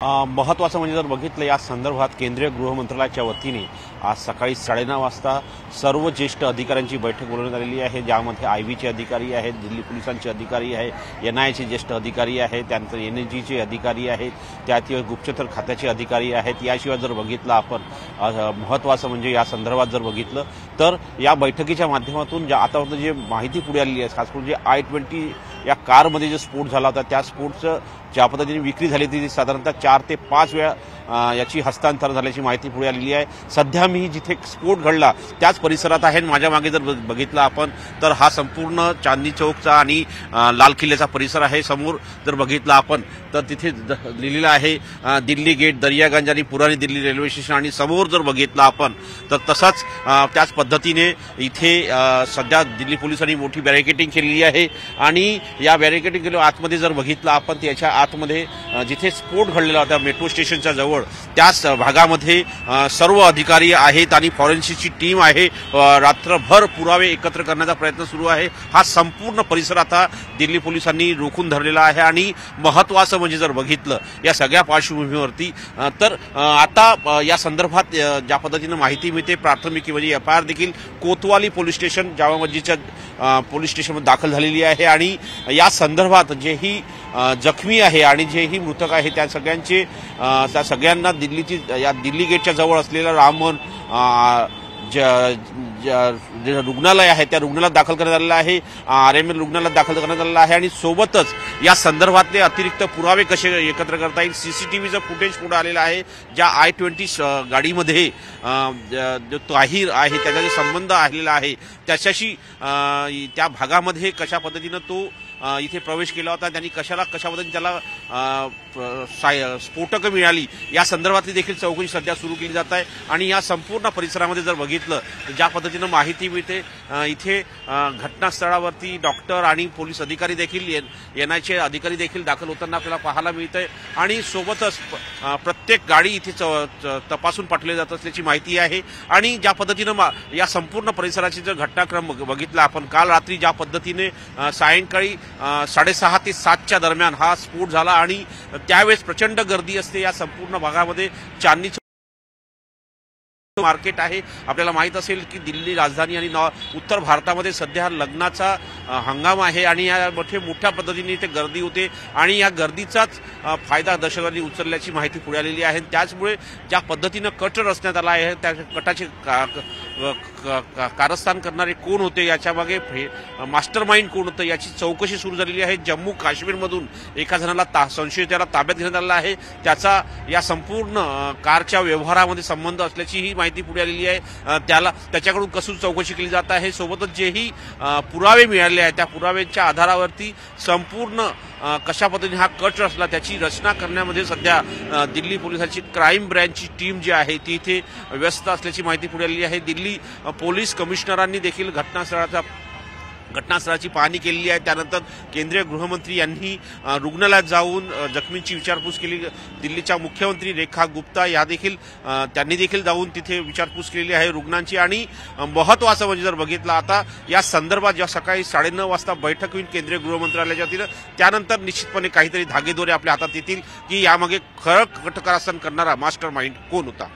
महत्त्वाचं म्हणजे जर बघितलं या संदर्भात केंद्रीय गृह मंत्रालयाच्या वतीने आज सकाळी 9:30 वाजता सर्व ज्येष्ठ अधिकाऱ्यांची बैठक बोलवण्यात आलेली आहे, ज्यामध्ये आयबीचे अधिकारी आहेत, दिल्ली पोलिसांचे अधिकारी आहेत, एनआयचे ज्येष्ठ अधिकारी आहेत, त्यानंतर एनएसजीचे अधिकारी आहेत, त्याशिवाय गुप्तचर खात्याचे अधिकारी आहेत। याशिवाय जर बघितलं आपण महत्त्वाचं म्हणजे या संदर्भात जर बघितलं तर या बैठकीच्या माध्यमातून आता जे माहिती पुढे आलेली आहे, खास करून जे I-20 या कारमध्ये जो स्फोट झाला होता त्या स्फोटचं ज्या पद्धतीने विक्री झाली ती साधारणतः 4 ते 5 वेळा याची हस्तांतरण झाल्याची माहिती पुढे आलेली आहे। सध्या मी जिथे स्फोट घडला त्याच परिसरात आहे। माझ्या मागे जर बघितलं आपण तर हा संपूर्ण चांदनी चौकचा आणि लाल किल्ल्याचा परिसर आहे। समोर जर बघितलं आपण तर तिथे लिहिलेलं आहे दिल्ली गेट, दर्यागंज आणि पुरानी दिल्ली रेल्वे स्टेशन, आणि समोर जर बघितलं आपण तर तसंच त्याच पद्धतीने इथे सध्या दिल्ली पोलिसांनी मोठी बॅरिकेडिंग केलेली आहे आणि या बॅरिकेडिंग केल्या आतमध्ये जर बघितलं आपण त्याच्या आतमध्ये जिथे स्फोट घडलेला होता मेट्रो स्टेशनच्या जवळ त्याच भागामध्ये सर्व अधिकारी आहेत आणि फॉरेन्सिकची टीम आहे। रात्रभर पुरावे एकत्र करण्याचा प्रयत्न सुरू आहे। हा संपूर्ण परिसर आता दिल्ली पोलिसांनी रोखून धरलेला आहे आणि महत्त्वाचं म्हणजे जर बघितलं या सगळ्या पार्श्वभूमीवरती तर आता या संदर्भात ज्या पद्धतीने माहिती मिळते प्राथमिक म्हणजे FIR देखील कोतवाली पोलीस स्टेशन जामा मस्जिदच्या पोलीस स्टेशनमध्ये दाखल झालेली आहे आणि या संदर्भात जेही जखमी आहे आणि जेही मृतक आहे त्या सगळ्यांना दिल्लीची या दिल्ली गेटच्या जवळ असलेल्या रामवन रुग्णालय आहे त्या रुग्णालयात दाखल करण्यात आलेलं आहे, RML रुग्णालयात दाखल करण्यात आलेलं आहे आणि सोबतच या संदर्भातले अतिरिक्त पुरावे कसे एकत्र करता येईल CCTVचं फुटेज पुढे आलेलं आहे। ज्या I-20 गाडीमध्ये जो ताहीर आहे त्याचा संबंध आलेला आहे त्याच्याशी त्या भागामध्ये कशा पद्धतीनं तो इथे प्रवेश केला होता, त्यांनी कशा पद्धतीने त्याला स्फोटकं मिळाली या संदर्भातली देखील चौकशी सध्या सुरू केली जात आहे। आणि या संपूर्ण परिसरामध्ये जर बघितलं तर ज्या पद्धतीनं माहिती मिळते इथे घटनास्थळावरती डॉक्टर आणि पोलीस अधिकारी देखील NIचे अधिकारी देखील दाखल होताना आपल्याला पाहायला मिळतंय आणि सोबतच प्रत्येक गाडी इथे तपासून पाठवली जात असल्याची माहिती आहे। आणि ज्या पद्धतीनं या संपूर्ण परिसराची जर घटनाक्रम बघितला आपण काल रात्री ज्या पद्धतीने सायंकाळी 6:30 ते 7च्या दरम्यान हा स्फोट झाला आणि त्यावेळेस प्रचंड गर्दी असते या संपूर्ण भागामध्ये। चांदनी मार्केट आहे, आपल्याला माहित असेल की दिल्ली राजधानी आणि उत्तर भारतामध्ये सध्या लग्नाचा हंगाम आहे आणि यामध्ये मोठ्या पद्धतीने इथे गर्दी होते आणि या गर्दीचाच फायदा दहशतवादी उचलल्याची माहिती पुढे आलेली आहे। त्याचमुळे ज्या पद्धतीनं कट रचण्यात आला आहे त्या कटाचे कारस्थान करणारे कोण होते, याच्या मागे मास्टर माइंड कोण होतं याची चौकशी सुरू झालेली आहे। जम्मू काश्मीरमधून एका जणाला संशयिताला ताब्यात घेण्यात आला आहे, त्याचा या संपूर्ण कारच्या व्यवहारामध्ये संबंध असल्याची ही माहिती पुढे आलेली आहे। त्याच्याकडून कसून चौकशी केली जात आहे। सोबतच जेही पुरावे मिळाले आहेत त्या पुराव्यांच्या आधारावरती संपूर्ण कशा पद्धतीने हा कट रचला त्याची रचना करण्यामध्ये सध्या दिल्ली पोलिसांची क्राईम ब्रँचची टीम जी आहे ती इथे व्यस्त असल्याची माहिती पुढे आलेली आहे। दिल्ली पोलीस कमिशनरांनी देखील घटनास्थळाची पाहणी केलेली आहे। त्यानंतर केंद्रीय गृहमंत्री यांनी रुग्णालयात जाऊन जखमींची विचारपूस केली। दिल्लीच्या मुख्यमंत्री रेखा गुप्ता या देखील त्यांनी देखील जाऊन तिथे विचारपूस केलेली आहे रुग्णांची। आणि महत्त्वाचं म्हणजे जर बघितलं आता या संदर्भात जेव्हा सकाळी 9:30 वाजता बैठक होईल केंद्रीय गृहमंत्रालयाच्या वतीनं त्यानंतर निश्चितपणे काहीतरी धागेदोरे आपल्या हातात येतील की यामागे खरं कट कारस्थान करणारा मास्टर माइंड कोण होता।